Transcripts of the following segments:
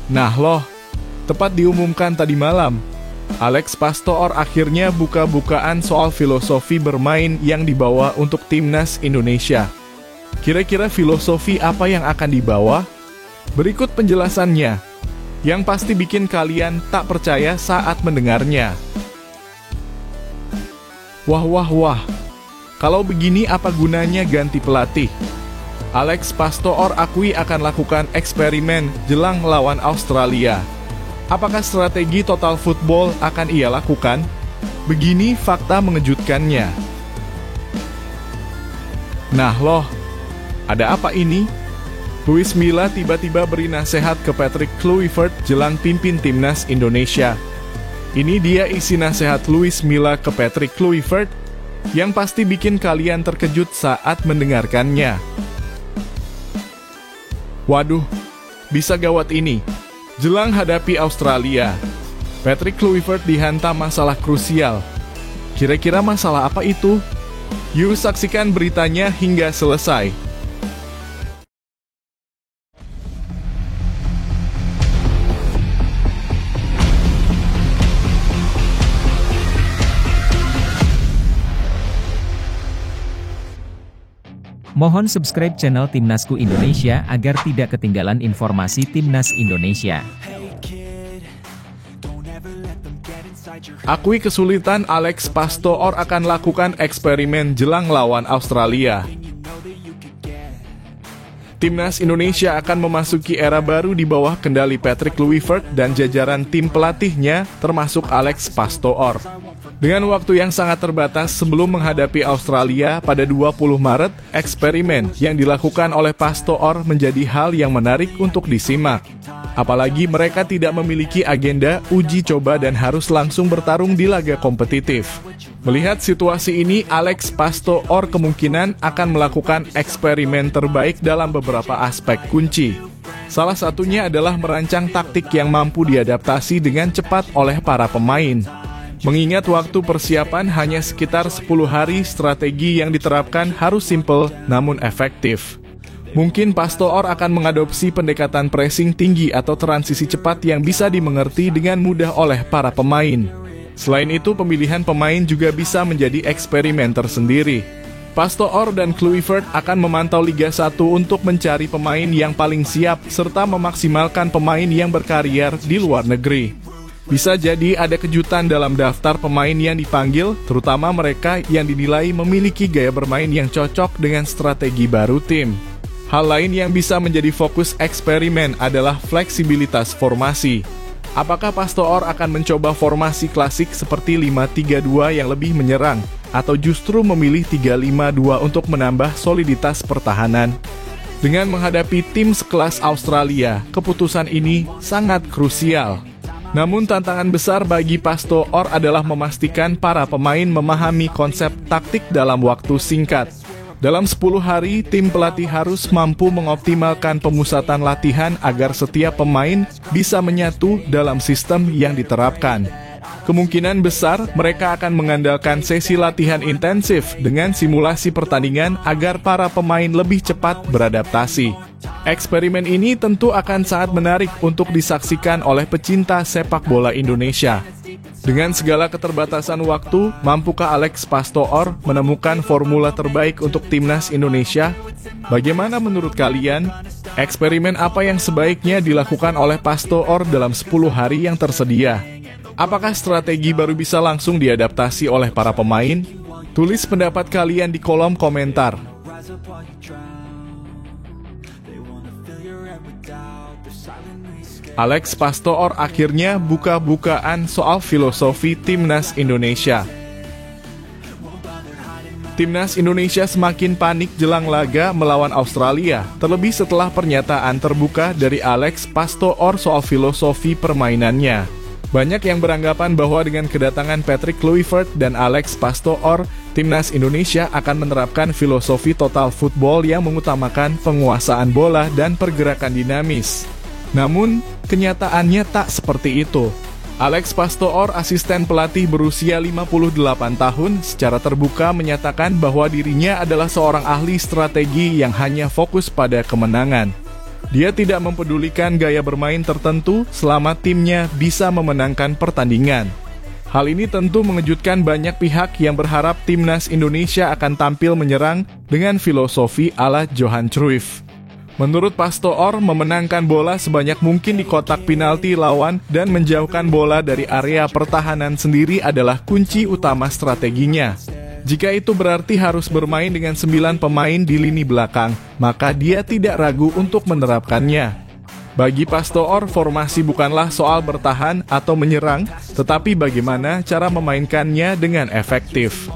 Nah loh, tepat diumumkan tadi malam, Alex Pastoor akhirnya buka-bukaan soal filosofi bermain yang dibawa untuk timnas Indonesia. Kira-kira filosofi apa yang akan dibawa? Berikut penjelasannya, yang pasti bikin kalian tak percaya saat mendengarnya. Wah, kalau begini apa gunanya ganti pelatih? Alex Pastoor akui akan lakukan eksperimen jelang lawan Australia. Apakah strategi total football akan ia lakukan? Begini fakta mengejutkannya. Nah loh, ada apa ini? Luis Milla tiba-tiba beri nasihat ke Patrick Kluivert jelang pimpin timnas Indonesia. Ini dia isi nasihat Luis Milla ke Patrick Kluivert, yang pasti bikin kalian terkejut saat mendengarkannya. Waduh, bisa gawat ini. Jelang hadapi Australia, Patrick Kluivert dihantam masalah krusial. Kira-kira masalah apa itu? Yuk saksikan beritanya hingga selesai. Mohon subscribe channel Timnasku Indonesia agar tidak ketinggalan informasi Timnas Indonesia. Akui kesulitan, Alex Pastoor akan lakukan eksperimen jelang lawan Australia. Timnas Indonesia akan memasuki era baru di bawah kendali Patrick Kluivert dan jajaran tim pelatihnya termasuk Alex Pastoor. Dengan waktu yang sangat terbatas sebelum menghadapi Australia pada 20 Maret, eksperimen yang dilakukan oleh Pastoor menjadi hal yang menarik untuk disimak. Apalagi mereka tidak memiliki agenda uji coba dan harus langsung bertarung di laga kompetitif. Melihat situasi ini, Alex Pastoor kemungkinan akan melakukan eksperimen terbaik dalam beberapa aspek kunci. Salah satunya adalah merancang taktik yang mampu diadaptasi dengan cepat oleh para pemain. Mengingat waktu persiapan hanya sekitar 10 hari, strategi yang diterapkan harus simpel namun efektif. Mungkin Pastoor akan mengadopsi pendekatan pressing tinggi atau transisi cepat yang bisa dimengerti dengan mudah oleh para pemain. Selain itu, pemilihan pemain juga bisa menjadi eksperimen tersendiri. Pastoor dan Kluivert akan memantau Liga 1 untuk mencari pemain yang paling siap serta memaksimalkan pemain yang berkarier di luar negeri. Bisa jadi ada kejutan dalam daftar pemain yang dipanggil, terutama mereka yang dinilai memiliki gaya bermain yang cocok dengan strategi baru tim. Hal lain yang bisa menjadi fokus eksperimen adalah fleksibilitas formasi. Apakah Pastoor akan mencoba formasi klasik seperti 5-3-2 yang lebih menyerang, atau justru memilih 3-5-2 untuk menambah soliditas pertahanan? Dengan menghadapi tim sekelas Australia, keputusan ini sangat krusial. Namun tantangan besar bagi Pastoor adalah memastikan para pemain memahami konsep taktik dalam waktu singkat. Dalam 10 hari, tim pelatih harus mampu mengoptimalkan pemusatan latihan agar setiap pemain bisa menyatu dalam sistem yang diterapkan. Kemungkinan besar mereka akan mengandalkan sesi latihan intensif dengan simulasi pertandingan agar para pemain lebih cepat beradaptasi. Eksperimen ini tentu akan sangat menarik untuk disaksikan oleh pecinta sepak bola Indonesia. Dengan segala keterbatasan waktu, mampukah Alex Pastoor menemukan formula terbaik untuk timnas Indonesia? Bagaimana menurut kalian? Eksperimen apa yang sebaiknya dilakukan oleh Pastoor dalam 10 hari yang tersedia? Apakah strategi baru bisa langsung diadaptasi oleh para pemain? Tulis pendapat kalian di kolom komentar. Alex Pastoor akhirnya buka-bukaan soal filosofi timnas Indonesia. Timnas Indonesia semakin panik jelang laga melawan Australia, terlebih setelah pernyataan terbuka dari Alex Pastoor soal filosofi permainannya. Banyak yang beranggapan bahwa dengan kedatangan Patrick Kluivert dan Alex Pastoor, timnas Indonesia akan menerapkan filosofi total football yang mengutamakan penguasaan bola dan pergerakan dinamis. Namun, kenyataannya tak seperti itu. Alex Pastoor, asisten pelatih berusia 58 tahun, secara terbuka menyatakan bahwa dirinya adalah seorang ahli strategi yang hanya fokus pada kemenangan. Dia tidak mempedulikan gaya bermain tertentu selama timnya bisa memenangkan pertandingan. Hal ini tentu mengejutkan banyak pihak yang berharap timnas Indonesia akan tampil menyerang dengan filosofi ala Johan Cruyff. Menurut Pastoor, memenangkan bola sebanyak mungkin di kotak penalti lawan dan menjauhkan bola dari area pertahanan sendiri adalah kunci utama strateginya. Jika itu berarti harus bermain dengan 9 pemain di lini belakang, maka dia tidak ragu untuk menerapkannya. Bagi Pastoor, formasi bukanlah soal bertahan atau menyerang, tetapi bagaimana cara memainkannya dengan efektif.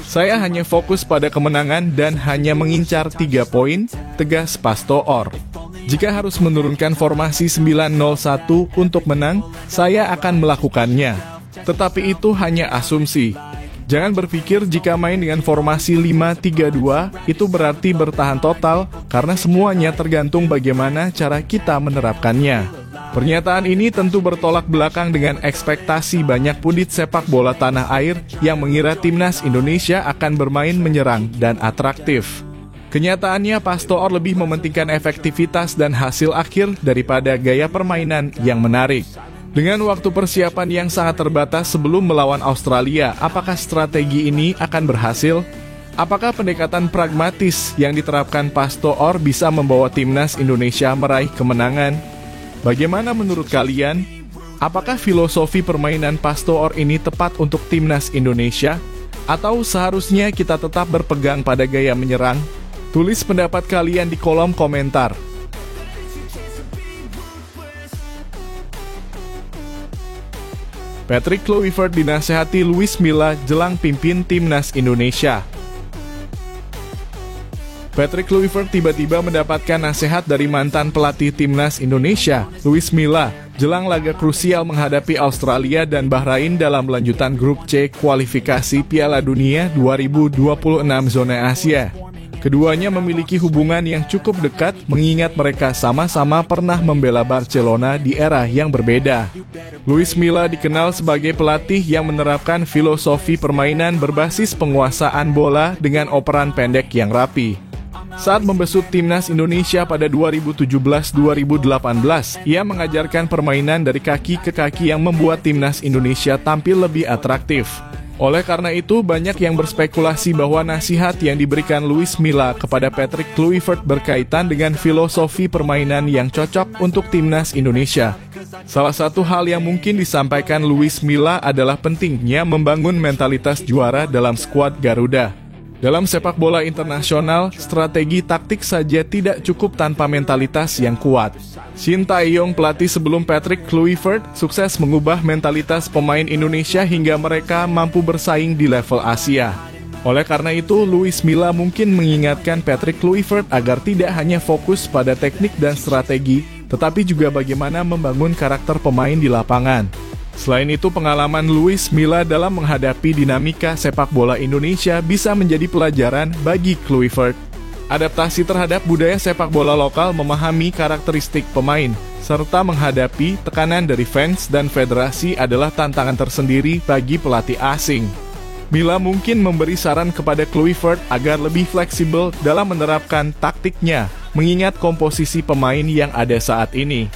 Saya hanya fokus pada kemenangan dan hanya mengincar 3 poin, tegas Pastoor. Jika harus menurunkan formasi 9-0-1 untuk menang, saya akan melakukannya. Tetapi itu hanya asumsi. Jangan berpikir jika main dengan formasi 5-3-2 itu berarti bertahan total, karena semuanya tergantung bagaimana cara kita menerapkannya. Pernyataan ini tentu bertolak belakang dengan ekspektasi banyak pundit sepak bola tanah air yang mengira timnas Indonesia akan bermain menyerang dan atraktif. Kenyataannya, Pastoor lebih mementingkan efektivitas dan hasil akhir daripada gaya permainan yang menarik. Dengan waktu persiapan yang sangat terbatas sebelum melawan Australia, apakah strategi ini akan berhasil? Apakah pendekatan pragmatis yang diterapkan Pastoor bisa membawa timnas Indonesia meraih kemenangan? Bagaimana menurut kalian? Apakah filosofi permainan Pastoor ini tepat untuk timnas Indonesia? Atau seharusnya kita tetap berpegang pada gaya menyerang? Tulis pendapat kalian di kolom komentar. Patrick Kluivert dinasehati Luis Milla jelang pimpin timnas Indonesia. Patrick Kluivert tiba-tiba mendapatkan nasihat dari mantan pelatih timnas Indonesia, Luis Milla, jelang laga krusial menghadapi Australia dan Bahrain dalam lanjutan grup C kualifikasi Piala Dunia 2026 zona Asia. Keduanya memiliki hubungan yang cukup dekat mengingat mereka sama-sama pernah membela Barcelona di era yang berbeda. Luis Milla dikenal sebagai pelatih yang menerapkan filosofi permainan berbasis penguasaan bola dengan operan pendek yang rapi. Saat membesut timnas Indonesia pada 2017-2018, ia mengajarkan permainan dari kaki ke kaki yang membuat timnas Indonesia tampil lebih atraktif. Oleh karena itu, banyak yang berspekulasi bahwa nasihat yang diberikan Luis Milla kepada Patrick Kluivert berkaitan dengan filosofi permainan yang cocok untuk timnas Indonesia. Salah satu hal yang mungkin disampaikan Luis Milla adalah pentingnya membangun mentalitas juara dalam skuad Garuda. Dalam sepak bola internasional, strategi taktik saja tidak cukup tanpa mentalitas yang kuat. Shin Tae-yong, pelatih sebelum Patrick Kluivert, sukses mengubah mentalitas pemain Indonesia hingga mereka mampu bersaing di level Asia. Oleh karena itu, Luis Milla mungkin mengingatkan Patrick Kluivert agar tidak hanya fokus pada teknik dan strategi, tetapi juga bagaimana membangun karakter pemain di lapangan. Selain itu, pengalaman Luis Milla dalam menghadapi dinamika sepak bola Indonesia bisa menjadi pelajaran bagi Kluivert. Adaptasi terhadap budaya sepak bola lokal, memahami karakteristik pemain, serta menghadapi tekanan dari fans dan federasi adalah tantangan tersendiri bagi pelatih asing. Milla mungkin memberi saran kepada Kluivert agar lebih fleksibel dalam menerapkan taktiknya, mengingat komposisi pemain yang ada saat ini.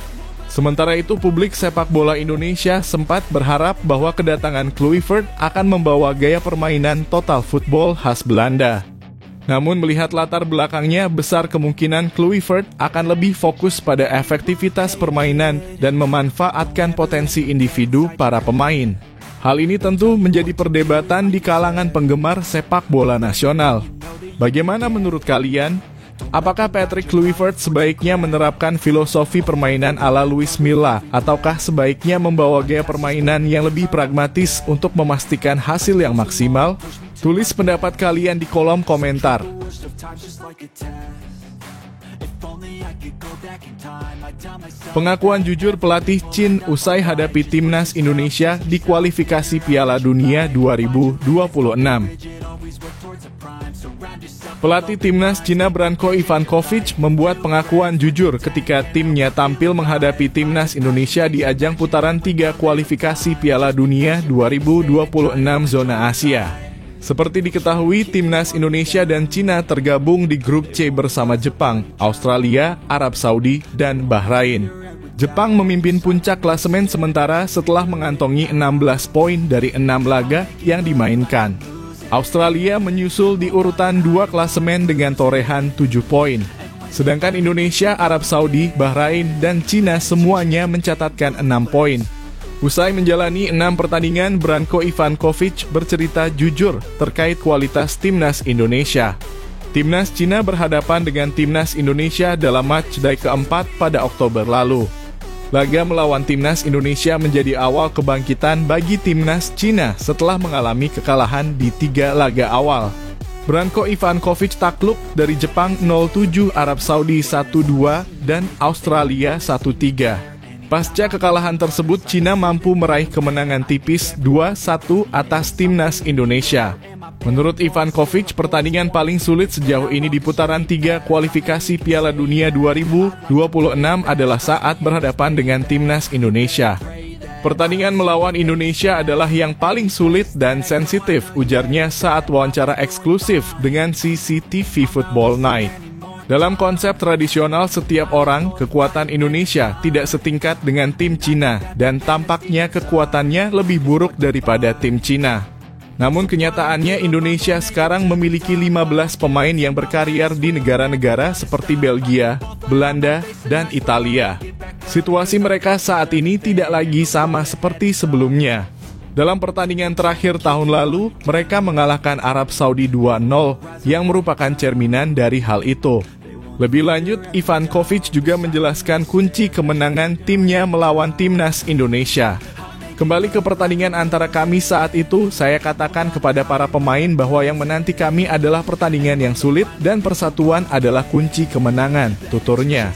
Sementara itu, publik sepak bola Indonesia sempat berharap bahwa kedatangan Kluivert akan membawa gaya permainan total football khas Belanda. Namun melihat latar belakangnya, besar kemungkinan Kluivert akan lebih fokus pada efektivitas permainan dan memanfaatkan potensi individu para pemain. Hal ini tentu menjadi perdebatan di kalangan penggemar sepak bola nasional. Bagaimana menurut kalian? Apakah Patrick Kluivert sebaiknya menerapkan filosofi permainan ala Luis Milla, ataukah sebaiknya membawa gaya permainan yang lebih pragmatis untuk memastikan hasil yang maksimal? Tulis pendapat kalian di kolom komentar. Pengakuan jujur pelatih Chin usai hadapi timnas Indonesia di kualifikasi Piala Dunia 2026. Pelatih timnas Cina Branko Ivankovic membuat pengakuan jujur ketika timnya tampil menghadapi timnas Indonesia di ajang putaran 3 kualifikasi Piala Dunia 2026 zona Asia. Seperti diketahui, timnas Indonesia dan Cina tergabung di grup C bersama Jepang, Australia, Arab Saudi, dan Bahrain. Jepang memimpin puncak klasemen sementara setelah mengantongi 16 poin dari 6 laga yang dimainkan. Australia menyusul di urutan 2 klasemen dengan torehan 7 poin. Sedangkan Indonesia, Arab Saudi, Bahrain, dan Cina semuanya mencatatkan 6 poin. Usai menjalani 6 pertandingan, Branko Ivankovic bercerita jujur terkait kualitas timnas Indonesia. Timnas Cina berhadapan dengan timnas Indonesia dalam matchday keempat pada Oktober lalu. Laga melawan timnas Indonesia menjadi awal kebangkitan bagi timnas Cina setelah mengalami kekalahan di 3 laga awal. Branko Ivankovic takluk dari Jepang 0-7, Arab Saudi 1-2, dan Australia 1-3. Pasca kekalahan tersebut, Cina mampu meraih kemenangan tipis 2-1 atas timnas Indonesia. Menurut Ivankovic, pertandingan paling sulit sejauh ini di putaran 3 kualifikasi Piala Dunia 2026 adalah saat berhadapan dengan timnas Indonesia. Pertandingan melawan Indonesia adalah yang paling sulit dan sensitif, ujarnya saat wawancara eksklusif dengan CCTV Football Night. Dalam konsep tradisional setiap orang, kekuatan Indonesia tidak setingkat dengan tim Cina dan tampaknya kekuatannya lebih buruk daripada tim Cina. Namun kenyataannya Indonesia sekarang memiliki 15 pemain yang berkarier di negara-negara seperti Belgia, Belanda, dan Italia. Situasi mereka saat ini tidak lagi sama seperti sebelumnya. Dalam pertandingan terakhir tahun lalu, mereka mengalahkan Arab Saudi 2-0 yang merupakan cerminan dari hal itu. Lebih lanjut, Ivankovic juga menjelaskan kunci kemenangan timnya melawan timnas Indonesia. Kembali ke pertandingan antara kami saat itu, saya katakan kepada para pemain bahwa yang menanti kami adalah pertandingan yang sulit dan persatuan adalah kunci kemenangan, tuturnya.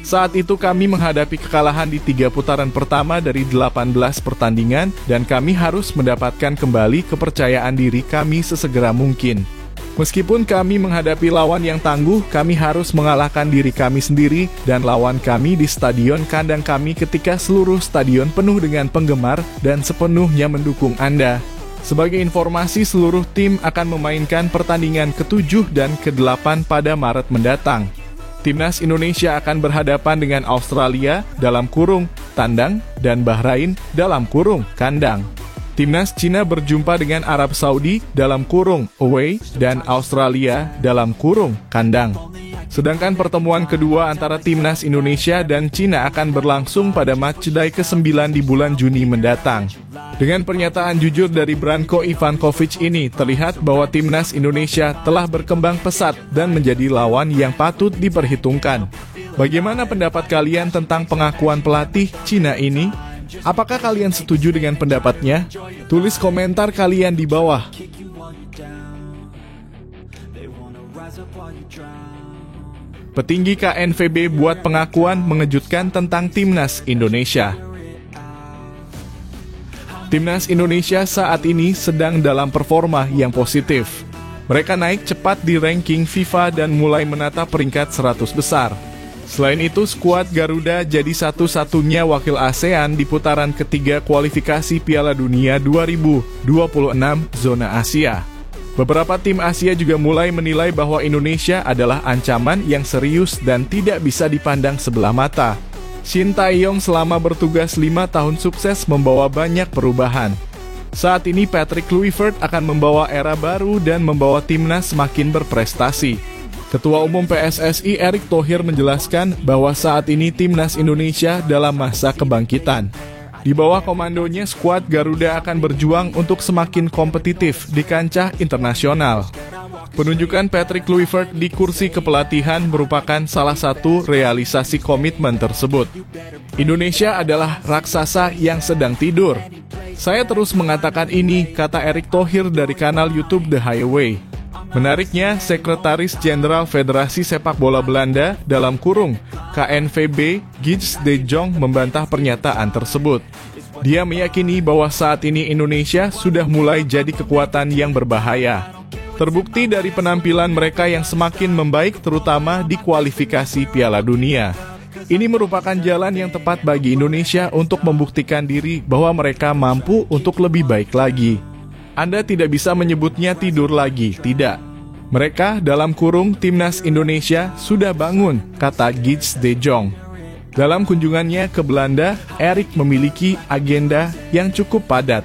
Saat itu kami menghadapi kekalahan di 3 putaran pertama dari 18 pertandingan dan kami harus mendapatkan kembali kepercayaan diri kami sesegera mungkin. Meskipun kami menghadapi lawan yang tangguh, kami harus mengalahkan diri kami sendiri dan lawan kami di stadion kandang kami ketika seluruh stadion penuh dengan penggemar dan sepenuhnya mendukung Anda. Sebagai informasi, seluruh tim akan memainkan pertandingan ke-7 dan ke-8 pada Maret mendatang. Timnas Indonesia akan berhadapan dengan Australia dalam kurung tandang dan Bahrain dalam kurung kandang. Timnas Cina berjumpa dengan Arab Saudi dalam kurung away dan Australia dalam kurung kandang. Sedangkan pertemuan kedua antara Timnas Indonesia dan Cina akan berlangsung pada matchday ke-9 di bulan Juni mendatang. Dengan pernyataan jujur dari Branko Ivankovic ini, terlihat bahwa Timnas Indonesia telah berkembang pesat dan menjadi lawan yang patut diperhitungkan. Bagaimana pendapat kalian tentang pengakuan pelatih Cina ini? Apakah kalian setuju dengan pendapatnya? Tulis komentar kalian di bawah. Petinggi KNVB buat pengakuan mengejutkan tentang Timnas Indonesia. Timnas Indonesia saat ini sedang dalam performa yang positif. Mereka naik cepat di ranking FIFA dan mulai menata peringkat 100 besar. Selain itu, skuad Garuda jadi satu-satunya wakil ASEAN di putaran ketiga kualifikasi Piala Dunia 2026 zona Asia. Beberapa tim Asia juga mulai menilai bahwa Indonesia adalah ancaman yang serius dan tidak bisa dipandang sebelah mata. Shin Tae-yong selama bertugas 5 tahun sukses membawa banyak perubahan. Saat ini Patrick Kluivert akan membawa era baru dan membawa timnas semakin berprestasi. Ketua Umum PSSI Erick Thohir menjelaskan bahwa saat ini timnas Indonesia dalam masa kebangkitan. Di bawah komandonya, skuad Garuda akan berjuang untuk semakin kompetitif di kancah internasional. Penunjukan Patrick Kluivert di kursi kepelatihan merupakan salah satu realisasi komitmen tersebut. Indonesia adalah raksasa yang sedang tidur. Saya terus mengatakan ini, kata Erick Thohir dari kanal YouTube The Highway. Menariknya, Sekretaris Jenderal Federasi Sepak Bola Belanda dalam kurung KNVB Gids de Jong membantah pernyataan tersebut. Dia meyakini bahwa saat ini Indonesia sudah mulai jadi kekuatan yang berbahaya. Terbukti dari penampilan mereka yang semakin membaik terutama di kualifikasi Piala Dunia. Ini merupakan jalan yang tepat bagi Indonesia untuk membuktikan diri bahwa mereka mampu untuk lebih baik lagi. Anda tidak bisa menyebutnya tidur lagi, tidak. Mereka dalam kurung Timnas Indonesia sudah bangun, kata Gijs de Jong. Dalam kunjungannya ke Belanda, Erik memiliki agenda yang cukup padat.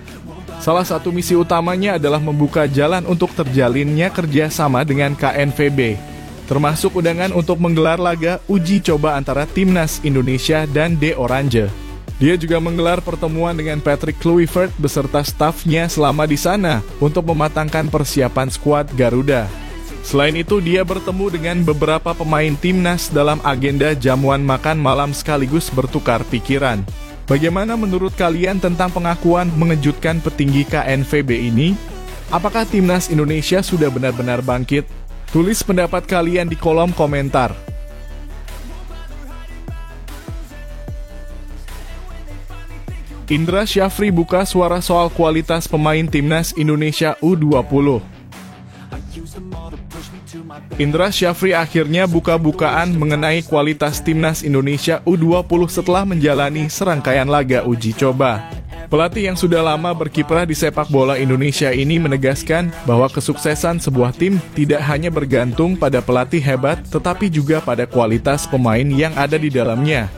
Salah satu misi utamanya adalah membuka jalan untuk terjalinnya kerjasama dengan KNVB, termasuk undangan untuk menggelar laga uji coba antara Timnas Indonesia dan De Oranje. Dia juga menggelar pertemuan dengan Patrick Kluivert beserta stafnya selama di sana untuk mematangkan persiapan skuad Garuda. Selain itu, dia bertemu dengan beberapa pemain Timnas dalam agenda jamuan makan malam sekaligus bertukar pikiran. Bagaimana menurut kalian tentang pengakuan mengejutkan petinggi KNVB ini? Apakah Timnas Indonesia sudah benar-benar bangkit? Tulis pendapat kalian di kolom komentar. Indra Syafri buka suara soal kualitas pemain Timnas Indonesia U20. Indra Syafri akhirnya buka-bukaan mengenai kualitas Timnas Indonesia U20 setelah menjalani serangkaian laga uji coba. Pelatih yang sudah lama berkiprah di sepak bola Indonesia ini menegaskan bahwa kesuksesan sebuah tim tidak hanya bergantung pada pelatih hebat, tetapi juga pada kualitas pemain yang ada di dalamnya.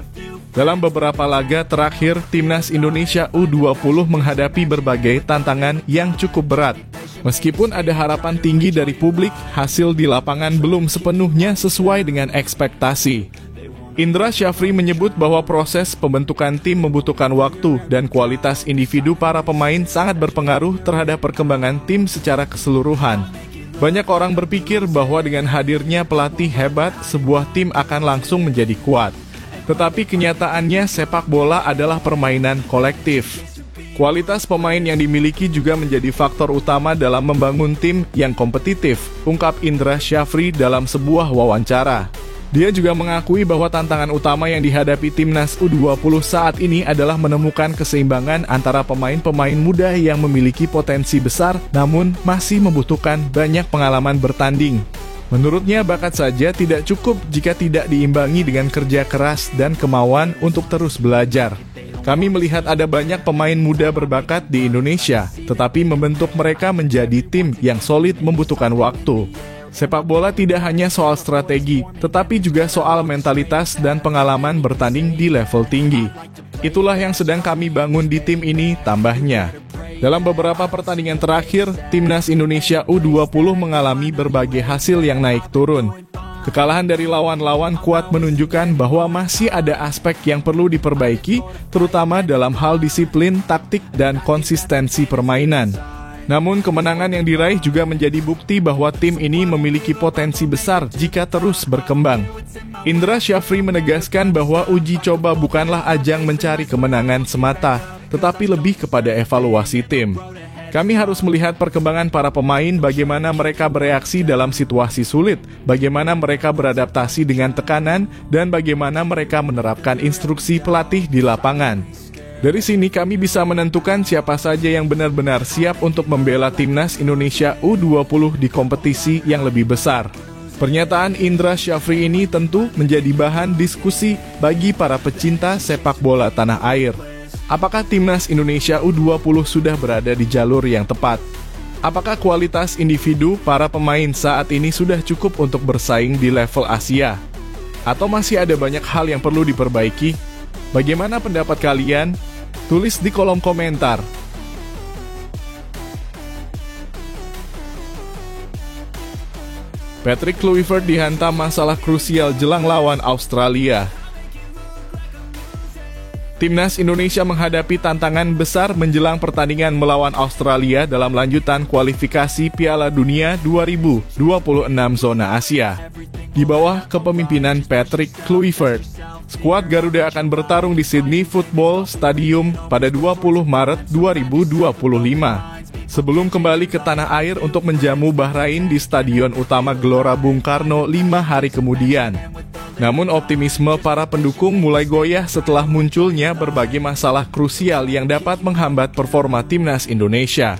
Dalam beberapa laga terakhir, Timnas Indonesia U20 menghadapi berbagai tantangan yang cukup berat. Meskipun ada harapan tinggi dari publik, hasil di lapangan belum sepenuhnya sesuai dengan ekspektasi. Indra Syafri menyebut bahwa proses pembentukan tim membutuhkan waktu dan kualitas individu para pemain sangat berpengaruh terhadap perkembangan tim secara keseluruhan. Banyak orang berpikir bahwa dengan hadirnya pelatih hebat, sebuah tim akan langsung menjadi kuat. Tetapi kenyataannya sepak bola adalah permainan kolektif. Kualitas pemain yang dimiliki juga menjadi faktor utama dalam membangun tim yang kompetitif, ungkap Indra Syafri dalam sebuah wawancara. Dia juga mengakui bahwa tantangan utama yang dihadapi Timnas U20 saat ini adalah menemukan keseimbangan antara pemain-pemain muda yang memiliki potensi besar namun masih membutuhkan banyak pengalaman bertanding. Menurutnya, bakat saja tidak cukup jika tidak diimbangi dengan kerja keras dan kemauan untuk terus belajar. Kami melihat ada banyak pemain muda berbakat di Indonesia, tetapi membentuk mereka menjadi tim yang solid membutuhkan waktu. Sepak bola tidak hanya soal strategi, tetapi juga soal mentalitas dan pengalaman bertanding di level tinggi. Itulah yang sedang kami bangun di tim ini, tambahnya. Dalam beberapa pertandingan terakhir, Timnas Indonesia U20 mengalami berbagai hasil yang naik turun. Kekalahan dari lawan-lawan kuat menunjukkan bahwa masih ada aspek yang perlu diperbaiki, terutama dalam hal disiplin, taktik, dan konsistensi permainan. Namun kemenangan yang diraih juga menjadi bukti bahwa tim ini memiliki potensi besar jika terus berkembang. Indra Syafri menegaskan bahwa uji coba bukanlah ajang mencari kemenangan semata, tetapi lebih kepada evaluasi tim. Kami harus melihat perkembangan para pemain, bagaimana mereka bereaksi dalam situasi sulit, bagaimana mereka beradaptasi dengan tekanan, dan bagaimana mereka menerapkan instruksi pelatih di lapangan. Dari sini kami bisa menentukan siapa saja yang benar-benar siap untuk membela Timnas Indonesia U20 di kompetisi yang lebih besar. Pernyataan Indra Syafri ini tentu menjadi bahan diskusi bagi para pecinta sepak bola tanah air. Apakah Timnas Indonesia U20 sudah berada di jalur yang tepat? Apakah kualitas individu para pemain saat ini sudah cukup untuk bersaing di level Asia? Atau masih ada banyak hal yang perlu diperbaiki? Bagaimana pendapat kalian? Tulis di kolom komentar. Patrick Kluivert dihantam masalah krusial jelang lawan Australia. Timnas Indonesia menghadapi tantangan besar menjelang pertandingan melawan Australia dalam lanjutan kualifikasi Piala Dunia 2026 zona Asia. Di bawah kepemimpinan Patrick Kluivert, skuad Garuda akan bertarung di Sydney Football Stadium pada 20 Maret 2025. Sebelum kembali ke tanah air untuk menjamu Bahrain di Stadion Utama Gelora Bung Karno 5 hari kemudian. Namun optimisme para pendukung mulai goyah setelah munculnya berbagai masalah krusial yang dapat menghambat performa Timnas Indonesia.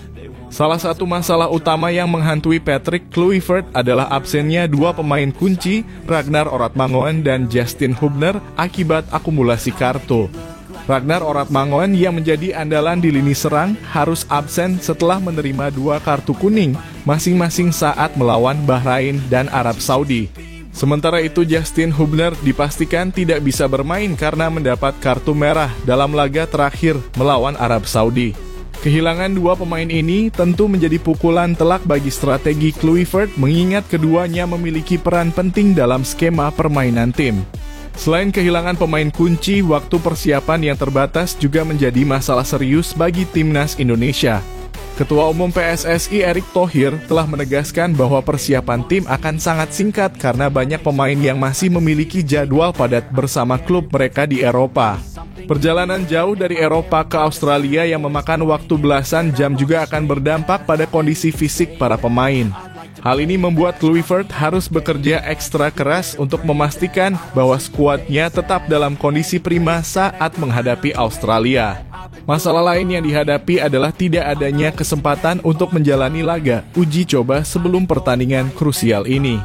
Salah satu masalah utama yang menghantui Patrick Kluivert adalah absennya dua pemain kunci, Ragnar Oratmangoen dan Justin Hubner, akibat akumulasi kartu. Ragnar Oratmangoen yang menjadi andalan di lini serang harus absen setelah menerima 2 kartu kuning, masing-masing saat melawan Bahrain dan Arab Saudi. Sementara itu Justin Hubner dipastikan tidak bisa bermain karena mendapat kartu merah dalam laga terakhir melawan Arab Saudi. Kehilangan 2 pemain ini tentu menjadi pukulan telak bagi strategi Kluivert mengingat keduanya memiliki peran penting dalam skema permainan tim. Selain kehilangan pemain kunci, waktu persiapan yang terbatas juga menjadi masalah serius bagi timnas Indonesia. Ketua Umum PSSI Erick Thohir telah menegaskan bahwa persiapan tim akan sangat singkat karena banyak pemain yang masih memiliki jadwal padat bersama klub mereka di Eropa. Perjalanan jauh dari Eropa ke Australia yang memakan waktu belasan jam juga akan berdampak pada kondisi fisik para pemain. Hal ini membuat Kluivert harus bekerja ekstra keras untuk memastikan bahwa skuadnya tetap dalam kondisi prima saat menghadapi Australia. Masalah lain yang dihadapi adalah tidak adanya kesempatan untuk menjalani laga uji coba sebelum pertandingan krusial ini.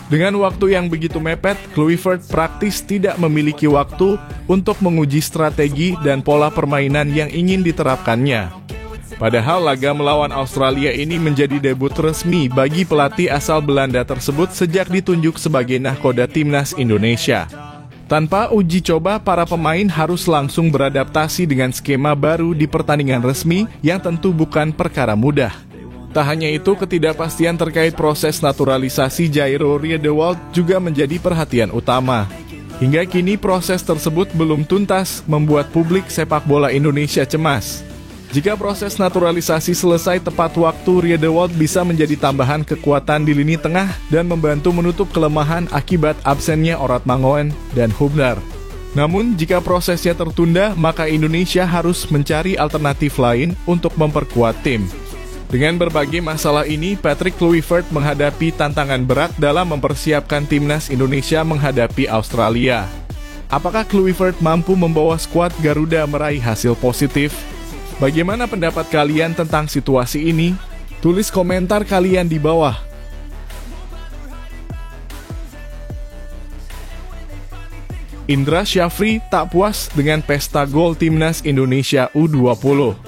Dengan waktu yang begitu mepet, Kluivert praktis tidak memiliki waktu untuk menguji strategi dan pola permainan yang ingin diterapkannya. Padahal laga melawan Australia ini menjadi debut resmi bagi pelatih asal Belanda tersebut sejak ditunjuk sebagai nahkoda timnas Indonesia. Tanpa uji coba, para pemain harus langsung beradaptasi dengan skema baru di pertandingan resmi yang tentu bukan perkara mudah. Tak hanya itu, ketidakpastian terkait proses naturalisasi Jairo Riedewald juga menjadi perhatian utama. Hingga kini proses tersebut belum tuntas, membuat publik sepak bola Indonesia cemas. Jika proses naturalisasi selesai tepat waktu, Riedewald bisa menjadi tambahan kekuatan di lini tengah dan membantu menutup kelemahan akibat absennya Oratmangoen dan Hubner. Namun, jika prosesnya tertunda, maka Indonesia harus mencari alternatif lain untuk memperkuat tim. Dengan berbagai masalah ini, Patrick Kluivert menghadapi tantangan berat dalam mempersiapkan timnas Indonesia menghadapi Australia. Apakah Kluivert mampu membawa skuad Garuda meraih hasil positif? Bagaimana pendapat kalian tentang situasi ini? Tulis komentar kalian di bawah. Indra Syafri tak puas dengan pesta gol timnas Indonesia U20.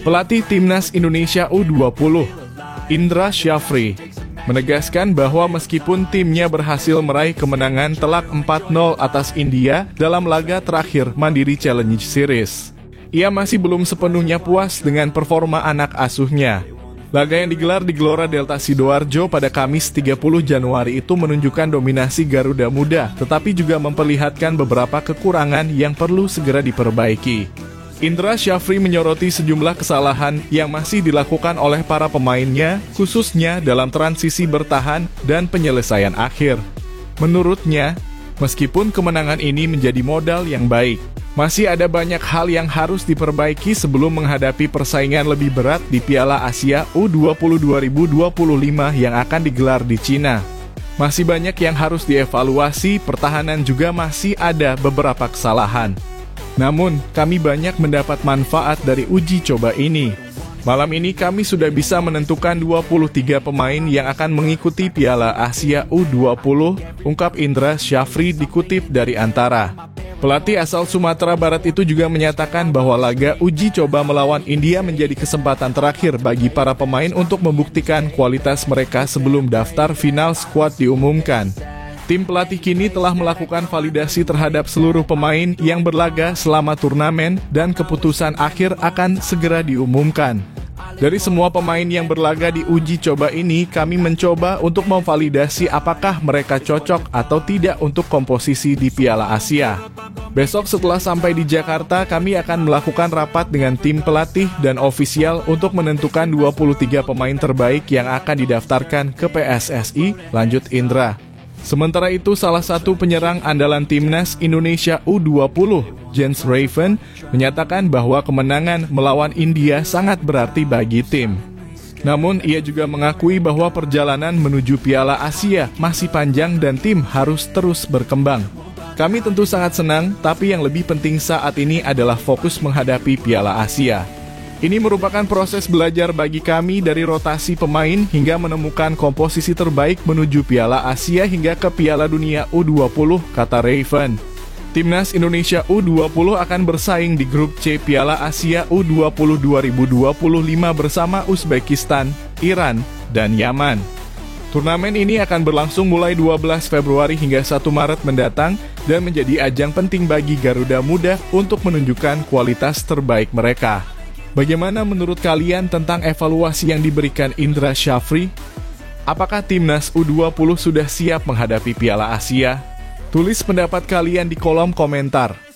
Pelatih timnas Indonesia U20, Indra Syafri, menegaskan bahwa meskipun timnya berhasil meraih kemenangan telak 4-0 atas India dalam laga terakhir Mandiri Challenge Series, ia masih belum sepenuhnya puas dengan performa anak asuhnya. Laga yang digelar di Gelora Delta Sidoarjo pada Kamis 30 Januari itu menunjukkan dominasi Garuda Muda, tetapi juga memperlihatkan beberapa kekurangan yang perlu segera diperbaiki. Indra Syafri menyoroti sejumlah kesalahan yang masih dilakukan oleh para pemainnya, khususnya dalam transisi bertahan dan penyelesaian akhir. Menurutnya, meskipun kemenangan ini menjadi modal yang baik, masih ada banyak hal yang harus diperbaiki sebelum menghadapi persaingan lebih berat di Piala Asia U20 2025 yang akan digelar di Cina. Masih banyak yang harus dievaluasi, pertahanan juga masih ada beberapa kesalahan. Namun, kami banyak mendapat manfaat dari uji coba ini. Malam ini kami sudah bisa menentukan 23 pemain yang akan mengikuti Piala Asia U20, ungkap Indra Syafri dikutip dari Antara. Pelatih asal Sumatera Barat itu juga menyatakan bahwa laga uji coba melawan India menjadi kesempatan terakhir bagi para pemain untuk membuktikan kualitas mereka sebelum daftar final skuad diumumkan. Tim pelatih kini telah melakukan validasi terhadap seluruh pemain yang berlaga selama turnamen dan keputusan akhir akan segera diumumkan. Dari semua pemain yang berlaga di uji coba ini, kami mencoba untuk memvalidasi apakah mereka cocok atau tidak untuk komposisi di Piala Asia. Besok setelah sampai di Jakarta, kami akan melakukan rapat dengan tim pelatih dan ofisial untuk menentukan 23 pemain terbaik yang akan didaftarkan ke PSSI, lanjut Indra. Sementara itu, salah satu penyerang andalan timnas Indonesia U20, Jens Raven, menyatakan bahwa kemenangan melawan India sangat berarti bagi tim. Namun, ia juga mengakui bahwa perjalanan menuju Piala Asia masih panjang dan tim harus terus berkembang. Kami tentu sangat senang, tapi yang lebih penting saat ini adalah fokus menghadapi Piala Asia. Ini merupakan proses belajar bagi kami dari rotasi pemain hingga menemukan komposisi terbaik menuju Piala Asia hingga ke Piala Dunia U20, kata Raven. Timnas Indonesia U20 akan bersaing di grup C Piala Asia U20 2025 bersama Uzbekistan, Iran, dan Yaman. Turnamen ini akan berlangsung mulai 12 Februari hingga 1 Maret mendatang dan menjadi ajang penting bagi Garuda Muda untuk menunjukkan kualitas terbaik mereka. Bagaimana menurut kalian tentang evaluasi yang diberikan Indra Syafri? Apakah Timnas U20 sudah siap menghadapi Piala Asia? Tulis pendapat kalian di kolom komentar.